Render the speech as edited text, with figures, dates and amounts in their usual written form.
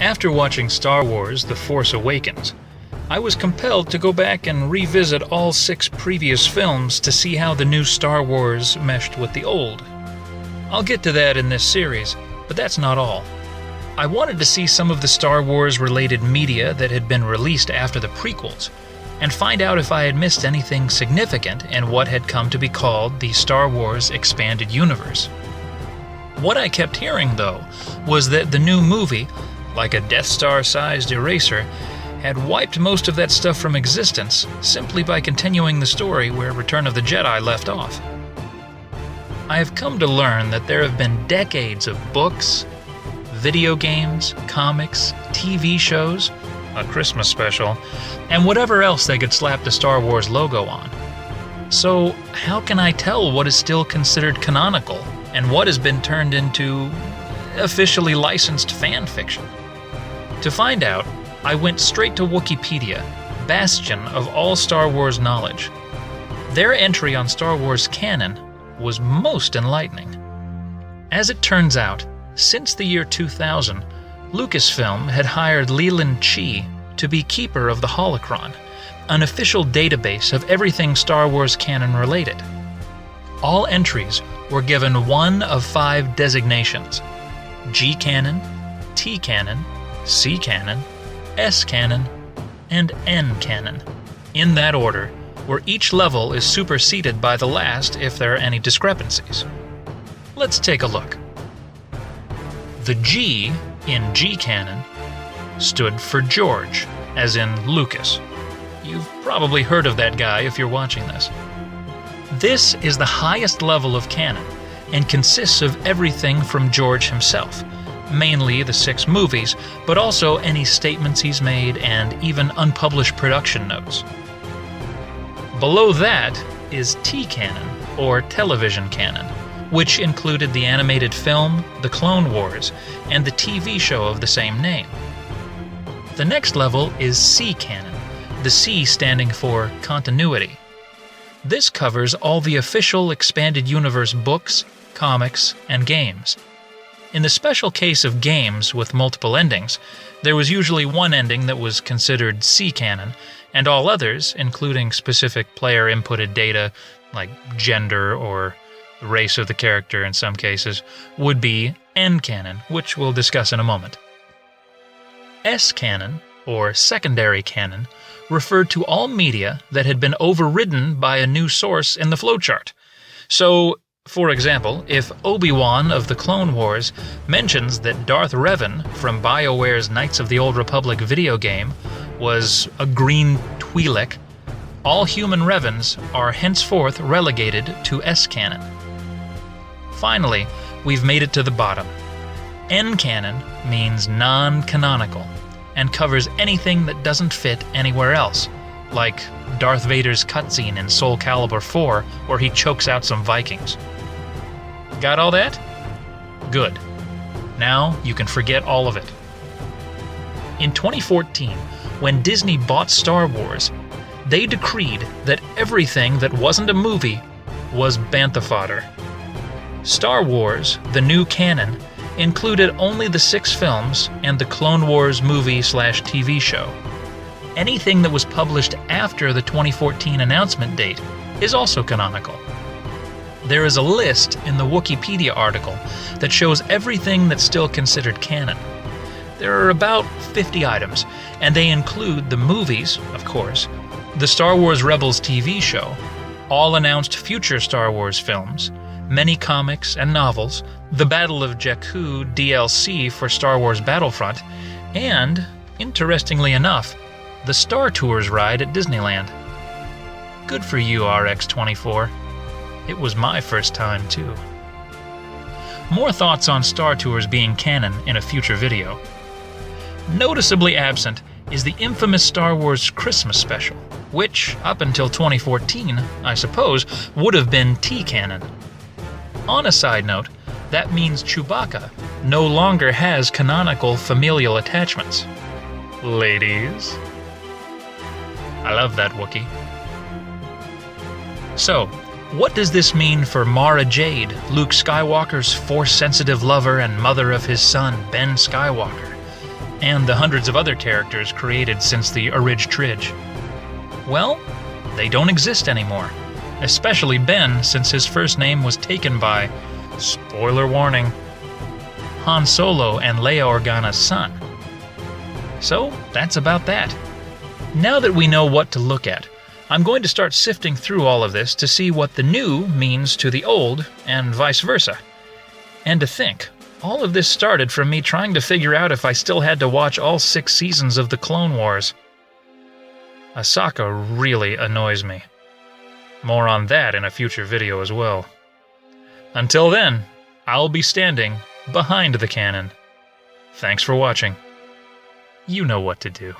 After watching Star Wars: The Force Awakens, I was compelled to go back and revisit all 6 previous films to see how the new Star Wars meshed with the old. I'll get to that in this series, but that's not all. I wanted to see some of the Star Wars-related media that had been released after the prequels, and find out if I had missed anything significant in what had come to be called the Star Wars Expanded Universe. What I kept hearing, though, was that the new movie, like a Death Star-sized eraser, had wiped most of that stuff from existence simply by continuing the story where Return of the Jedi left off. I have come to learn that there have been decades of books, video games, comics, TV shows, a Christmas special, and whatever else they could slap the Star Wars logo on. So how can I tell what is still considered canonical and what has been turned into officially licensed fan fiction? To find out, I went straight to Wikipedia, bastion of all Star Wars knowledge. Their entry on Star Wars canon was most enlightening. As it turns out, since the year 2000, Lucasfilm had hired Leland Chee to be keeper of the Holocron, an official database of everything Star Wars canon related. All entries were given one of 5 designations: G canon, T canon, C canon, S canon, and N canon, in that order, where each level is superseded by the last if there are any discrepancies. Let's take a look. The G in G canon stood for George, as in Lucas. You've probably heard of that guy if you're watching this. This is the highest level of canon, and consists of everything from George himself, mainly the 6 movies, but also any statements he's made and even unpublished production notes. Below that is T canon, or television canon, which included the animated film, The Clone Wars, and the TV show of the same name. The next level is C canon, the C standing for continuity. This covers all the official Expanded Universe books, comics, and games. In the special case of games with multiple endings, there was usually one ending that was considered C canon, and all others, including specific player-inputted data like gender or the race of the character in some cases, would be N canon, which we'll discuss in a moment. S canon, or secondary canon, referred to all media that had been overridden by a new source in the flowchart. So, for example, if Obi-Wan of the Clone Wars mentions that Darth Revan from BioWare's Knights of the Old Republic video game was a green Twi'lek, all human Revans are henceforth relegated to S canon. Finally, we've made it to the bottom. N canon means non-canonical, and covers anything that doesn't fit anywhere else, like Darth Vader's cutscene in Soul Calibur 4 where he chokes out some Vikings. Got all that? Good. Now you can forget all of it. In 2014, when Disney bought Star Wars, they decreed that everything that wasn't a movie was bantha fodder. Star Wars, the new canon, included only the 6 films and the Clone Wars movie/TV show. Anything that was published after the 2014 announcement date is also canonical. There is a list in the Wikipedia article that shows everything that's still considered canon. There are about 50 items, and they include the movies, of course, the Star Wars Rebels TV show, all announced future Star Wars films, many comics and novels, the Battle of Jakku DLC for Star Wars Battlefront, and, interestingly enough, the Star Tours ride at Disneyland. Good for you, RX-24. It was my first time, too. More thoughts on Star Tours being canon in a future video. Noticeably absent is the infamous Star Wars Christmas special, which, up until 2014, I suppose, would have been T-canon. On a side note, that means Chewbacca no longer has canonical familial attachments. Ladies. I love that Wookiee. So, what does this mean for Mara Jade, Luke Skywalker's Force-sensitive lover and mother of his son, Ben Skywalker? and the hundreds of other characters created since the Tridge? Well, they don't exist anymore. Especially Ben, since his first name was taken by, spoiler warning, Han Solo and Leia Organa's son. So, that's about that. Now that we know what to look at, I'm going to start sifting through all of this to see what the new means to the old, and vice versa. And to think, all of this started from me trying to figure out if I still had to watch all 6 seasons of the Clone Wars. Ahsoka really annoys me. More on that in a future video as well. Until then, I'll be standing behind the canon. Thanks for watching. You know what to do.